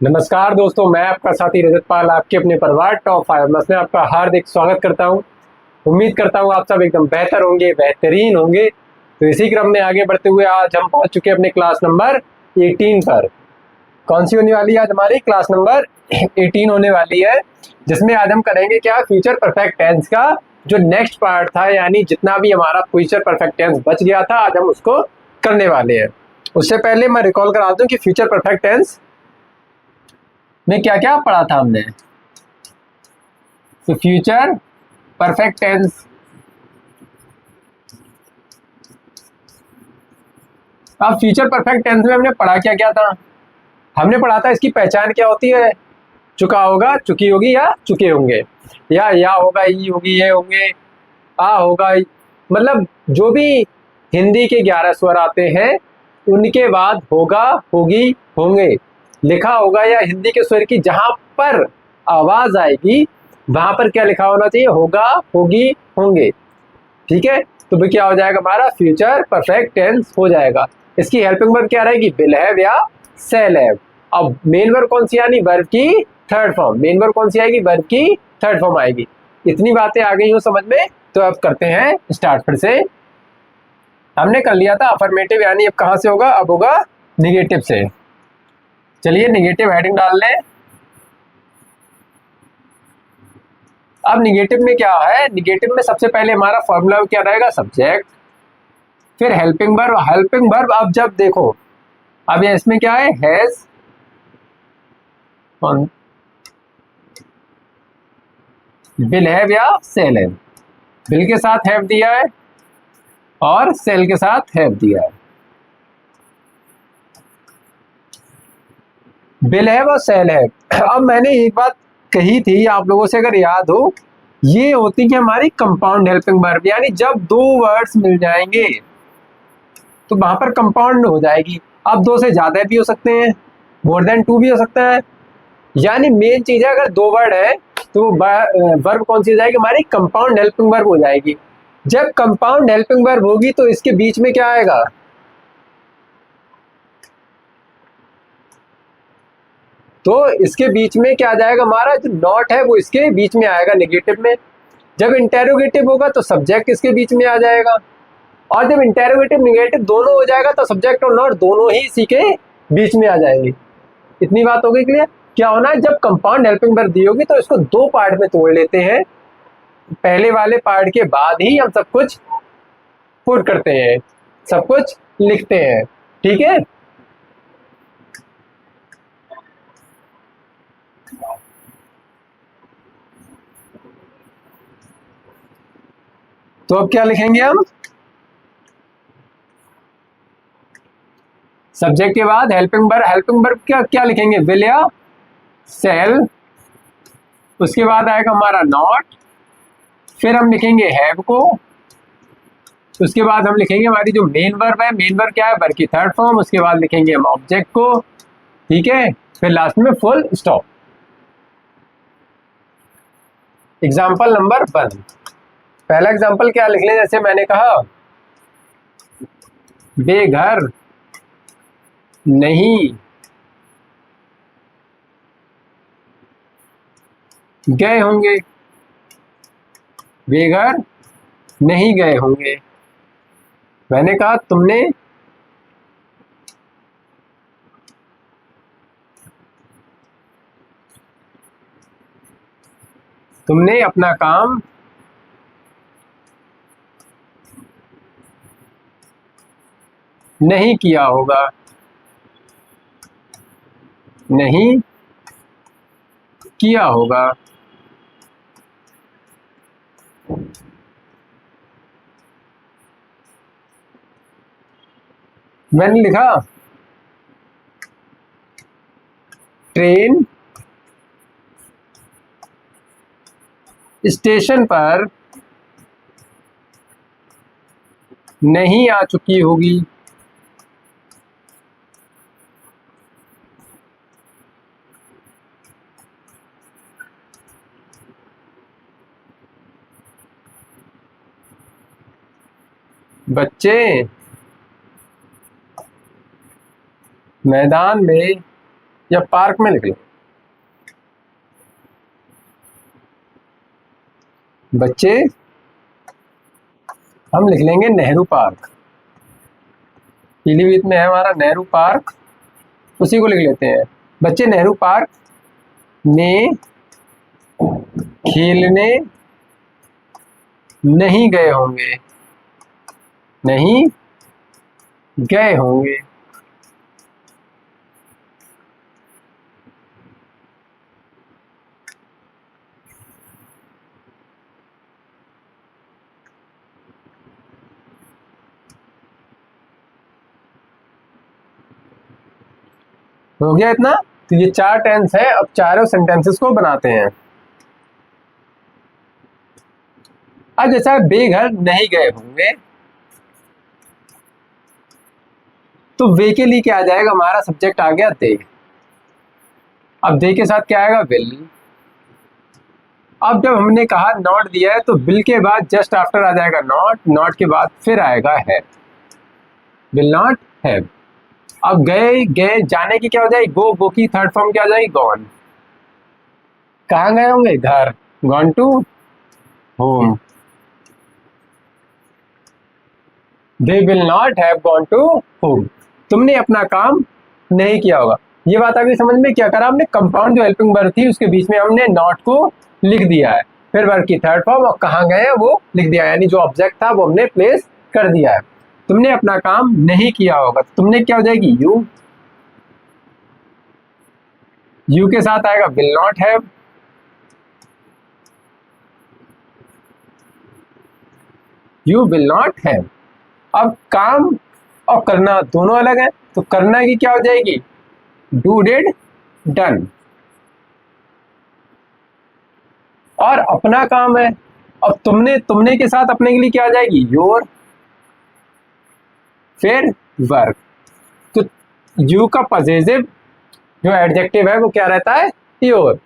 नमस्कार दोस्तों, मैं आपका साथी रजत पाल आपके अपने परिवार टॉप 5 में आपका हार्दिक स्वागत करता हूं। उम्मीद करता हूं आप सब एकदम बेहतर होंगे, बेहतरीन होंगे। तो इसी क्रम में आगे बढ़ते हुए आज हम पहुंच चुके हैं अपने क्लास नंबर 18 पर। कौन सी होने वाली है आज हमारी क्लास नंबर 18 होने वाली है, जिसमें आज हम करेंगे क्या, फ्यूचर परफेक्ट टेंस का जो नेक्स्ट पार्ट था, यानी जितना भी हमारा फ्यूचर परफेक्ट टेंस बच गया था आज हम उसको करने वाले हैं। उससे पहले मैं रिकॉल करा दूं कि फ्यूचर परफेक्ट टेंस में क्या क्या पढ़ा था हमने। तो फ्यूचर परफेक्ट टेंस, अब फ्यूचर परफेक्ट टेंस में हमने पढ़ा क्या क्या था। हमने पढ़ा था इसकी पहचान क्या होती है, चुका होगा, चुकी होगी या चुके होंगे, या होगा, ई होगी, ये होंगे, आ होगा। मतलब जो भी हिंदी के 11 स्वर आते हैं उनके बाद होगा, होगी, होंगे लिखा होगा, या हिंदी के स्वर की जहां पर आवाज आएगी वहां पर क्या लिखा होना चाहिए, होगा, होगी, होंगे। ठीक है, तो भी क्या हो जाएगा, हमारा फ्यूचर परफेक्ट टेंस हो जाएगा। इसकी हेल्पिंग वर्ब क्या रहेगी, विल हैव या शैल हैव। अब मेन वर्ब कौन सी आनी, वर्ब की थर्ड फॉर्म। मेन वर्ब कौन सी आएगी, वर्ब की थर्ड फॉर्म आएगी। इतनी बातें आ गई हो समझ में, तो अब करते हैं स्टार्ट। फिर से हमने कर लिया था अफर्मेटिव, यानी अब कहां से होगा, अब होगा निगेटिव से। चलिए निगेटिव हेडिंग डाल लें। अब निगेटिव में क्या है, निगेटिव में सबसे पहले हमारा फॉर्मूला क्या रहेगा, सब्जेक्ट, फिर हेल्पिंग वर्ब। हेल्पिंग वर्ब अब जब देखो, अब ये इसमें क्या है, हैज, विल हैव या सेल हैव। विल के साथ हैव दिया है और सेल के साथ हैव दिया है। विल हैव और सेल हैव। अब मैंने एक बात कही थी आप लोगों से, अगर याद हो, ये होती है हमारी कंपाउंड हेल्पिंग वर्ब, यानी जब दो वर्ड्स मिल जाएंगे तो वहां पर कंपाउंड हो जाएगी। अब दो से ज्यादा भी हो सकते हैं, मोर देन टू भी हो सकता है। यानी मेन चीज है, अगर दो वर्ड है तो वर्ब कौन सी हो जाएगी, हमारी कंपाउंड हेल्पिंग वर्ब हो जाएगी। जब कंपाउंड हेल्पिंग वर्ब होगी तो इसके बीच में क्या आएगा, तो इसके बीच में क्या आ जाएगा, हमारा जो नॉट है वो इसके बीच में आएगा नेगेटिव में। जब इंटेरोगेटिव होगा तो सब्जेक्ट इसके बीच में आ जाएगा, और जब इंटेरोगेटिव निगेटिव दोनों हो जाएगा तो सब्जेक्ट और नॉट दोनों ही इसी के बीच में आ जाएंगे। इतनी बात हो गई क्लियर। क्या होना है, जब कंपाउंड हेल्पिंग वर्ब दी होगी तो इसको दो पार्ट में तोड़ लेते हैं। पहले वाले पार्ट के बाद ही हम सब कुछ पुट करते हैं, सब कुछ लिखते हैं। ठीक है, तो अब क्या लिखेंगे हम, सब्जेक्ट के बाद हेल्पिंग वर्ब। हेल्पिंग वर्ब क्या क्या लिखेंगे, विल या सेल, उसके बाद आएगा हमारा नॉट, फिर हम लिखेंगे हैव को, उसके बाद हम लिखेंगे हमारी जो मेन वर्ब है, मेन वर्ब क्या है, वर्ब की थर्ड फॉर्म, उसके बाद लिखेंगे हम ऑब्जेक्ट को। ठीक है, फिर लास्ट में फुल स्टॉप। एग्जाम्पल नंबर 1, पहला एग्जाम्पल क्या लिख लें, जैसे मैंने कहा, वे घर नहीं गए होंगे, वे घर नहीं गए होंगे। मैंने कहा तुमने अपना काम नहीं किया होगा, नहीं किया होगा। मैंने लिखा ट्रेन स्टेशन पर नहीं आ चुकी होगी, बच्चे मैदान में या पार्क में लिख लो। बच्चे, हम लिख लेंगे नेहरू पार्क। पीलीभीत में है हमारा नेहरू पार्क, उसी को लिख लेते हैं। बच्चे नेहरू पार्क में खेलने नहीं गए होंगे, नहीं गए होंगे। हो गया इतना। तो ये 4 टेंस है। अब चारों सेंटेंसेस को बनाते हैं। अब जैसा बेघर नहीं गए होंगे, तो वे के लिए क्या आ जाएगा, हमारा सब्जेक्ट आ गया दे। अब दे के साथ क्या आएगा, विल। अब जब हमने कहा नॉट दिया है, तो विल के बाद जस्ट आफ्टर आ जाएगा नॉट, नॉट के बाद फिर आएगा है, विल नॉट हैव। अब गए, गए जाने की क्या हो जाएगी, गो, गो की थर्ड फॉर्म क्या हो जाएगी, गॉन। कहाँ गए होंगे, घर, gone to home. They will not have gone to home. तुमने अपना काम नहीं किया होगा। ये बात अभी समझ में, क्या करा हमने, कंपाउंड जो हेल्पिंग वर्ब थी उसके बीच में हमने नॉट को लिख दिया है, फिर वर्ब की थर्ड फॉर्म और कहाँ गए वो लिख दिया है, यानी जो ऑब्जेक्ट था वो हमने प्लेस कर दिया है। तुमने अपना काम नहीं किया होगा, तुमने क्या हो जाएगी, यू। यू के साथ आएगा will not have. You will not have. अब काम और करना दोनों अलग है, तो करना की क्या हो जाएगी, डू, डिड, डन। और अपना काम है, अब तुमने, तुमने के साथ अपने के लिए क्या आ जाएगी, योर, फिर वर्क। तो यू का पॉसेसिव जो एडजेक्टिव है वो क्या रहता है, योर।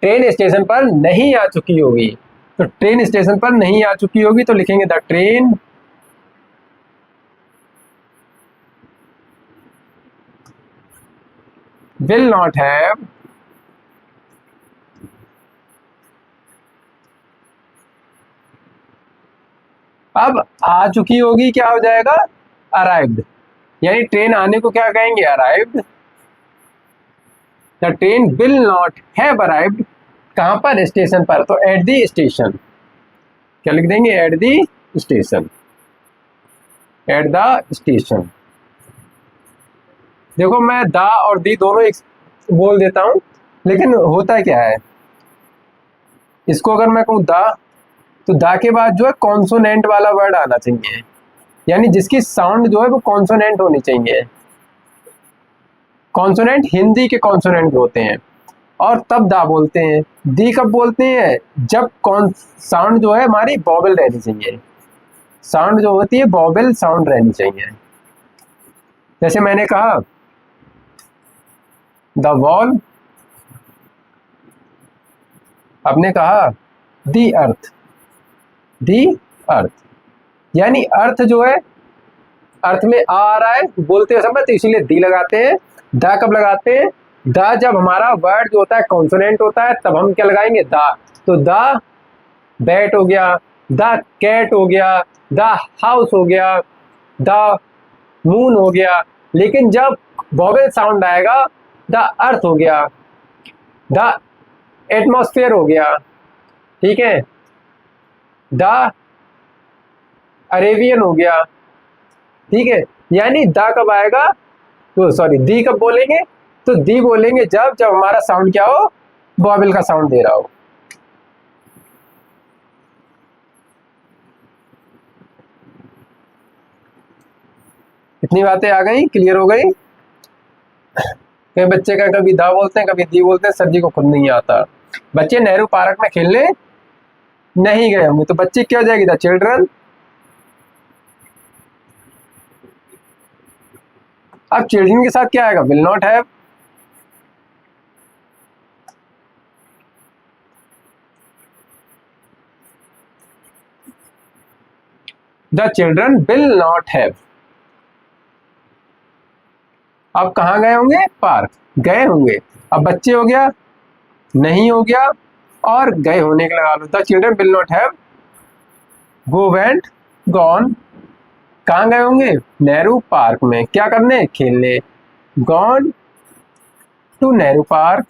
ट्रेन स्टेशन पर नहीं आ चुकी होगी, तो ट्रेन स्टेशन पर नहीं आ चुकी होगी तो लिखेंगे the train will not have अब आ चुकी होगी क्या हो जाएगा, अराइव्ड। यानी ट्रेन आने को क्या कहेंगे, arrived. The train will not have arrived, कहां पर, स्टेशन पर, तो एट द स्टेशन। क्या लिख देंगे, at the station, at the station. देखो मैं दा और दी दोनों एक बोल देता हूं, लेकिन होता क्या है, इसको अगर मैं कहूं दा, तो दा के बाद जो है कॉन्सोनेंट वाला वर्ड आना चाहिए, यानी जिसकी साउंड जो है वो कॉन्सोनेंट होनी चाहिए। कॉन्सोनेंट हिंदी के कॉन्सोनेंट होते हैं, और तब दा बोलते हैं। दी कब बोलते हैं, जब कौन साउंड जो है हमारी बॉबल रहनी चाहिए। साउंड जो होती है बॉबल साउंड रहनी चाहिए। जैसे मैंने कहा द वॉल, आपने कहा दी अर्थ, दी अर्थ, यानी अर्थ जो है, अर्थ में आ रहा है बोलते समय, तो इसीलिए दी लगाते हैं। दा कब लगाते हैं, दा जब हमारा वर्ड जो होता है कॉन्सोनेंट होता है, तब हम क्या लगाएंगे, दा। तो दा बैट हो गया, द कैट हो गया, द हाउस हो गया, द मून हो गया। लेकिन जब वॉवेल साउंड आएगा, द अर्थ हो गया, द एटमॉस्फेयर हो गया, ठीक है, द अरेबियन हो गया, ठीक है। यानी द कब आएगा, तो सॉरी दी कब बोलेंगे, तो दी बोलेंगे जब जब हमारा साउंड क्या हो, वॉवेल का साउंड दे रहा हो। इतनी बातें आ गई, क्लियर हो गई। कई बच्चे का कभी दा बोलते हैं, कभी दी बोलते हैं, सर जी को खुद नहीं आता। बच्चे नेहरू पार्क में खेलने नहीं गए होंगे, तो बच्चे क्या हो जाएगी, द चिल्ड्रन। अब चिल्ड्रन के साथ क्या आएगा, will not have. The children will not have. अब कहाँ गए होंगे, पार्क गए होंगे। अब बच्चे हो गया, नहीं हो गया, और गए होने के लगा लो, the children will not have go went gone, कहाँ गए होंगे, नेहरू पार्क में, क्या करने, खेलने, गॉन टू नेहरू पार्क,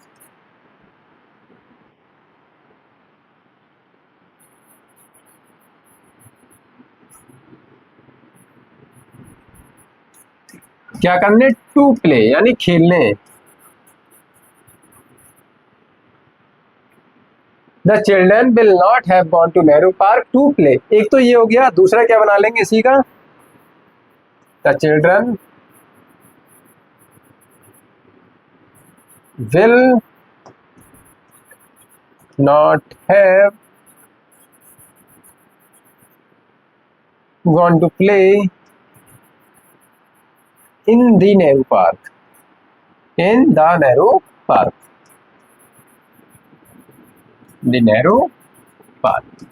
क्या करने, टू प्ले यानी खेलने। The children will not have gone to Nehru park to play, एक तो ये हो गया, दूसरा क्या बना लेंगे इसी का, the children will not have gone to play in the Nehru park, in the Nehru park, the Nehru park.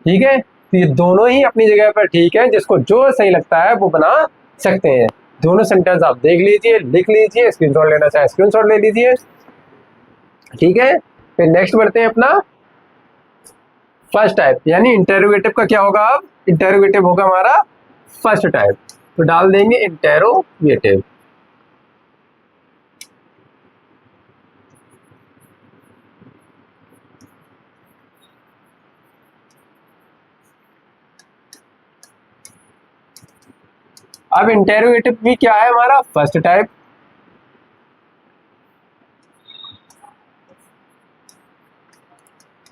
ठीक है, तो ये दोनों ही अपनी जगह पर ठीक है, जिसको जो सही लगता है वो बना सकते हैं। दोनों सेंटेंस आप देख लीजिए, लिख लीजिए, स्क्रीनशॉट लेना चाहे स्क्रीनशॉट ले लीजिए। ठीक है, फिर नेक्स्ट बढ़ते हैं अपना फर्स्ट टाइप, यानी इंटेरोगेटिव का क्या होगा, अब इंटेरोगेटिव होगा हमारा फर्स्ट टाइप, तो डाल देंगे इंटेरोगेटिव। अब इंटेरोगेटिव भी क्या है हमारा, फर्स्ट टाइप।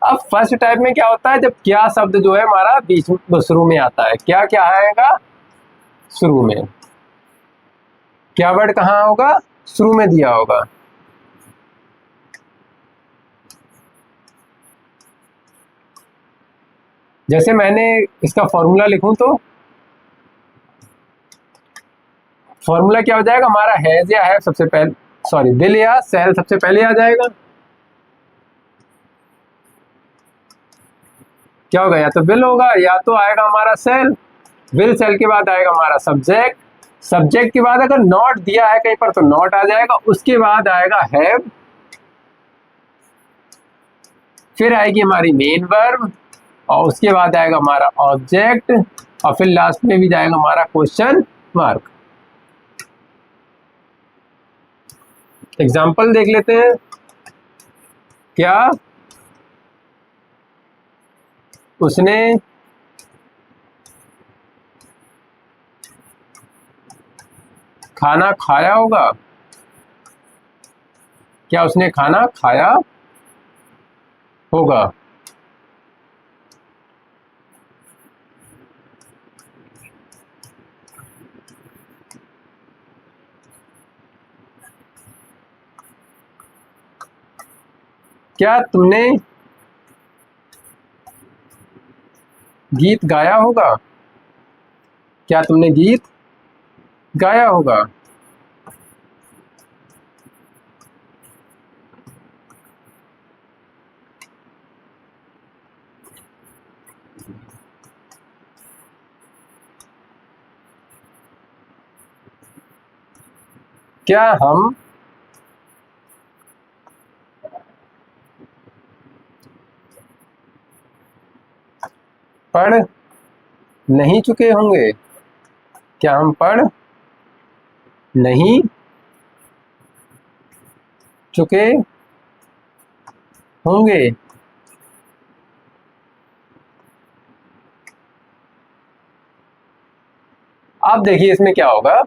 अब फर्स्ट टाइप में क्या होता है, जब क्या शब्द जो है हमारा बीच में शुरू में आता है, क्या क्या आएगा शुरू में, क्या वर्ड कहाँ होगा, शुरू में दिया होगा। जैसे मैंने इसका फॉर्मूला लिखूं तो फॉर्मूला क्या हो जाएगा हमारा, हैज या हैव सबसे पहले, सॉरी विल या सेल सबसे पहले आ जाएगा। क्या होगा, या तो विल होगा या तो आएगा हमारा सेल, विल सेल के बाद आएगा हमारा सब्जेक्ट, सब्जेक्ट के बाद अगर नॉट दिया है कहीं पर तो नॉट आ जाएगा, उसके बाद आएगा हैव, फिर आएगी हमारी मेन वर्ब, और उसके बाद आएगा हमारा ऑब्जेक्ट, और फिर लास्ट में भी जाएगा हमारा क्वेश्चन मार्क। एग्जाम्पल देख लेते हैं, क्या उसने खाना खाया होगा, क्या उसने खाना खाया होगा। क्या तुमने गीत गाया होगा, क्या तुमने गीत गाया होगा। क्या हम पढ़ नहीं चुके होंगे, क्या हम पढ़ नहीं चुके होंगे। अब देखिए इसमें क्या होगा,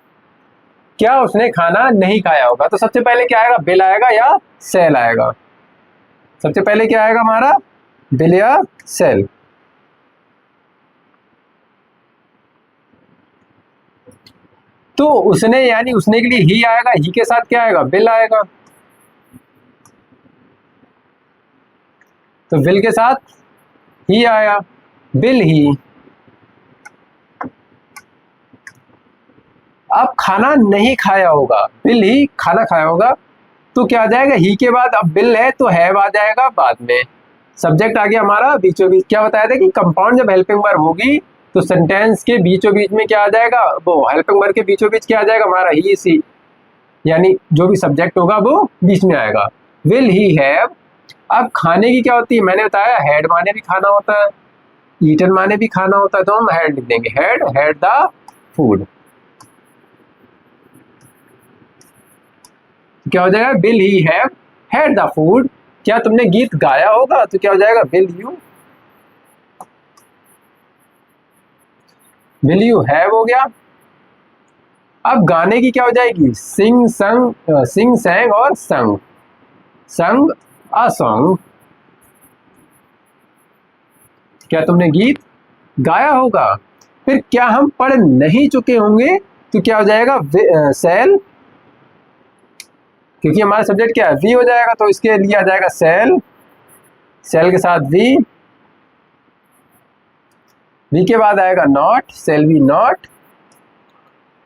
क्या उसने खाना नहीं खाया होगा, तो सबसे पहले क्या आएगा, बिल आएगा या सेल आएगा। सबसे पहले क्या आएगा हमारा, बिल या सेल। तो उसने यानी उसने के लिए ही आएगा, ही के साथ क्या आएगा, बिल आएगा, तो बिल के साथ ही आया, बिल ही। अब खाना नहीं खाया होगा, बिल ही खाना खाया होगा, तो क्या आ जाएगा, ही के बाद अब बिल है तो हैव आ जाएगा बाद में, सब्जेक्ट आ गया हमारा बीचों बीच। क्या बताया था कि कंपाउंड जब हेल्पिंग वर्ब होगी तो सेंटेंस के बीचों बीच में क्या आ जाएगा, वो हेल्पिंग वर्ब के बीचों बीच क्या आ जाएगा हमारा, ही सी। यानी जो भी सब्जेक्ट होगा वो बीच में आएगा। विल ही हैव, अब खाने की क्या होती है, मैंने बताया हैड माने भी खाना होता है, ईटन माने भी खाना होता है, तो हम हैड लिख देंगे, हैड द फूड। क्या हो जाएगा, will he have had the food. क्या तुमने गीत गाया होगा, तो क्या हो जाएगा, विल यू हैव हो गया। अब गाने की क्या हो जाएगी, सिंग सैंग और संग अ सॉन्ग। क्या तुमने गीत गाया होगा। फिर क्या हम पढ़ नहीं चुके होंगे, तो क्या हो जाएगा, सेल, क्योंकि हमारा सब्जेक्ट क्या है, वी हो जाएगा, तो इसके लिए आ जाएगा सेल के साथ वी के बाद आएगा नॉट, सेल वी नॉट।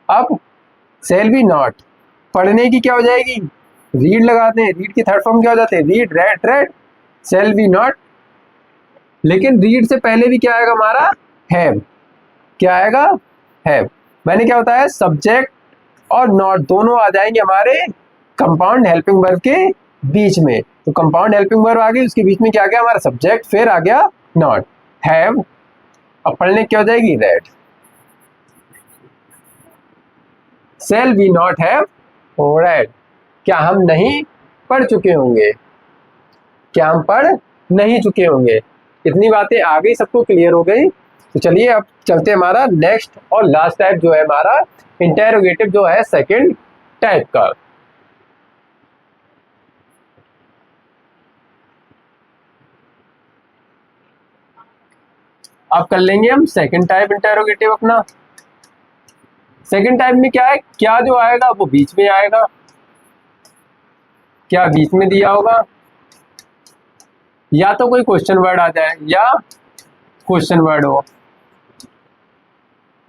अब सेल वी नॉट, पढ़ने की क्या हो जाएगी, रीड लगाते हैं, रीड की थर्ड फॉर्म क्या हो जाते हैं, read, read, shall we not. लेकिन रीड से पहले भी क्या आएगा हमारा, हैव, क्या आएगा, हैव। मैंने क्या बताया, सब्जेक्ट और नॉट दोनों आ जाएंगे हमारे कंपाउंड हेल्पिंग वर्ब के बीच में। तो कंपाउंड हेल्पिंग वर्ब आ गई, उसके बीच में क्या आ गया हमारा सब्जेक्ट, फिर आ गया नॉट, हैव। अब पढ़ने क्या हो जाएगी, read. Shall we not have read, क्या हम नहीं पढ़ चुके होंगे, क्या हम पढ़ नहीं चुके होंगे। इतनी बातें आ गई, सबको क्लियर हो गई। तो चलिए अब चलते हमारा नेक्स्ट और लास्ट टाइप जो है हमारा इंटेरोगेटिव जो है सेकंड टाइप का। अब कर लेंगे हम सेकंड टाइप इंटेरोगेटिव अपना। सेकंड टाइप में क्या है, क्या जो आएगा वो बीच में आएगा, क्या बीच में दिया होगा, या तो कोई क्वेश्चन वर्ड आ जाए या क्वेश्चन वर्ड हो।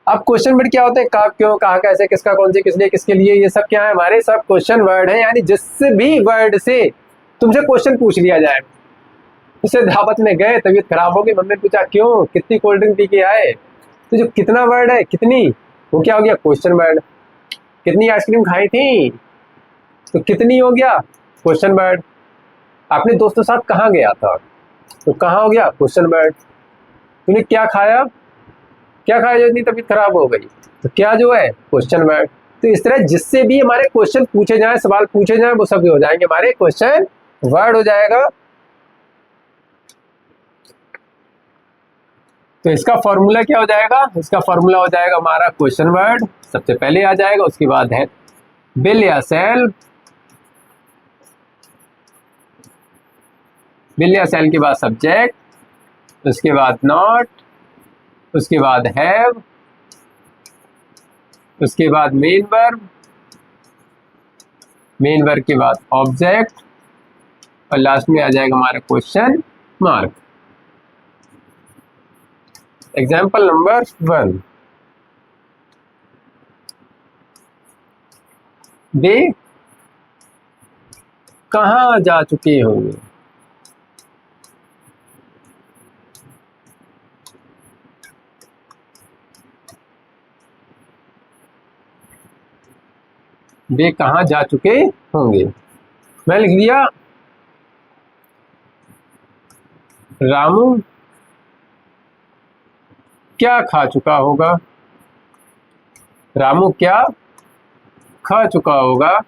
अब क्वेश्चन वर्ड क्या होते हैं, कब, क्यों, कहा, कैसे, किसका, कौन सी, किस लिए, किसके लिए, ये सब क्या है हमारे, सब क्वेश्चन वर्ड है। यानी जिस भी वर्ड से तुमसे क्वेश्चन पूछ लिया जाए, जैसे दावत में गए, तबीयत खराब हो गई, मम्मी ने पूछा क्यों, कितनी कोल्ड ड्रिंक पी के आए, तो जो कितना वर्ड है, कितनी, वो क्या हो गया, क्वेश्चन वर्ड। कितनी आइसक्रीम खाई थी, तो कितनी हो गया, क्वेश्चन वर्ड। अपने दोस्तों के साथ कहाँ गया था, तो कहाँ हो गया, क्वेश्चन वर्ड। तूने क्या खाया जो इतनी तबीयत खराब हो गई, तो क्या जो है, क्वेश्चन वर्ड। तो इस तरह जिससे भी हमारे क्वेश्चन पूछे जाए, सवाल पूछे जाए, वो सब हो जाएंगे हमारे क्वेश्चन वर्ड हो जाएगा। तो इसका फॉर्मूला क्या हो जाएगा, इसका फॉर्मूला हो जाएगा हमारा क्वेश्चन वर्ड सबसे पहले आ जाएगा, उसके बाद है विल या सेल, विल या सेल के बाद सब्जेक्ट, उसके बाद नॉट, उसके बाद हैव, उसके बाद मेन वर्ब के बाद ऑब्जेक्ट, और लास्ट में आ जाएगा हमारा क्वेश्चन मार्क। एग्जाम्पल नंबर 1, वे कहाँ जा चुके होंगे, वे कहाँ जा चुके होंगे। मैं लिख दिया रामू क्या खा चुका होगा, रामू क्या खा चुका होगा।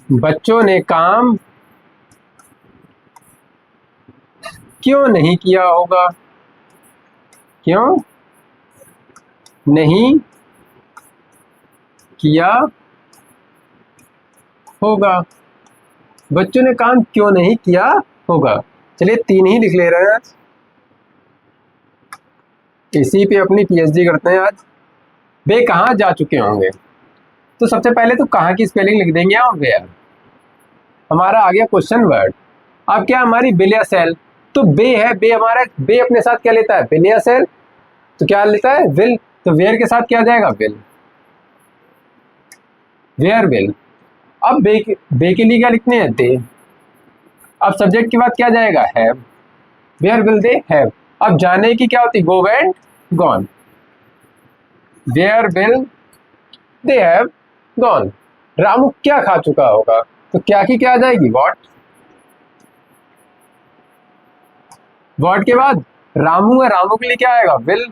बच्चों ने काम क्यों नहीं किया होगा, क्यों नहीं किया होगा, बच्चों ने काम क्यों नहीं किया होगा। चलिए 3 ही लिख ले रहे हैं आज, इसी पे अपनी पीएचडी करते हैं आज। वे कहाँ जा चुके होंगे, तो सबसे पहले तो कहाँ की स्पेलिंग लिख देंगे और वेयर। हमारा आ गया क्वेश्चन वर्ड। अब क्या हमारी विल या सेल, तो बे है, बे हमारा, बे अपने साथ क्या लेता है, विल या सेल, तो क्या लेता है विल, तो वेयर के साथ क्या आ जाएगा, विल। Where will. अब बे के लिए क्या लिखने हैं, दे। अब सब्जेक्ट के बाद क्या जाएगा, have. Where will they have. अब जाने की क्या होती, go went gone. Where will they have gone. Ramu क्या खा चुका होगा, तो क्या की क्या आ जाएगी, व्हाट। व्हाट के बाद रामू है, रामू के लिए क्या आएगा, विल।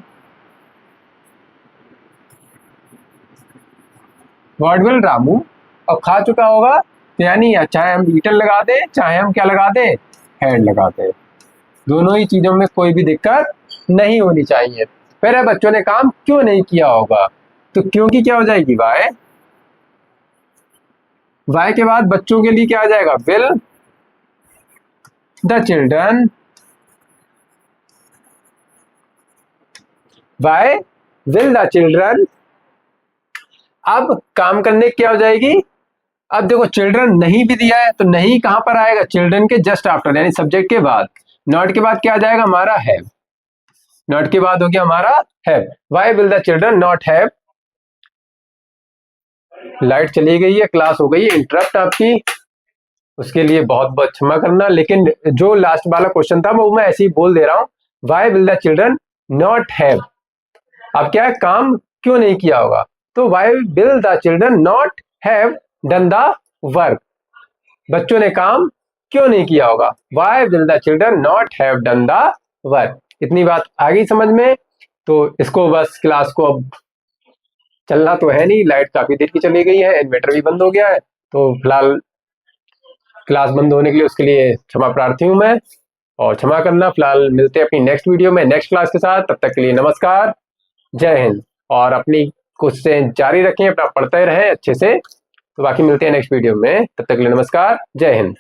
What will Ramu. अब खा चुका होगा तो यानी चाहे हम ईटन लगा दे, चाहे हम क्या लगा दे, हैड लगा दे, दोनों ही चीजों में कोई भी दिक्कत नहीं होनी चाहिए। फिर बच्चों ने काम क्यों नहीं किया होगा, तो क्योंकि क्या हो जाएगी, वाई। वाई के बाद बच्चों के लिए क्या आ जाएगा, will the children. Why will the children. अब काम करने की क्या हो जाएगी, अब देखो चिल्ड्रन नहीं भी दिया है तो नहीं कहां पर आएगा, चिल्ड्रन के जस्ट आफ्टर यानी सब्जेक्ट के बाद। नॉट के बाद क्या आ जाएगा हमारा, हैव। नॉट के बाद हो गया हमारा have. Why will the children not have. Light चली गई है, क्लास हो गई है इंटरप्ट आपकी, उसके लिए बहुत बहुत क्षमा करना। लेकिन जो लास्ट वाला क्वेश्चन था वो मैं ऐसे ही बोल दे रहा हूं, why will the children not have. अब क्या है, काम क्यों नहीं किया होगा, तो why will the children not have done the work. बच्चों ने काम क्यों नहीं किया होगा, why will the children not have done the work. इतनी बात आ गई समझ में। तो इसको बस क्लास को अब चलना तो है नहीं, लाइट काफी देर की चली गई है, इन्वर्टर भी बंद हो गया है, तो फिलहाल क्लास बंद होने के लिए उसके लिए क्षमा प्रार्थी हूं मैं, और क्षमा करना। फिलहाल मिलते हैं अपनी नेक्स्ट वीडियो में नेक्स्ट क्लास के साथ, तब तक के लिए नमस्कार, जय हिंद। और अपनी कोशिशें जारी रखें, अपना पढ़ते रहें अच्छे से। तो बाकी मिलते हैं नेक्स्ट वीडियो में, तब तक के लिए नमस्कार, जय हिंद।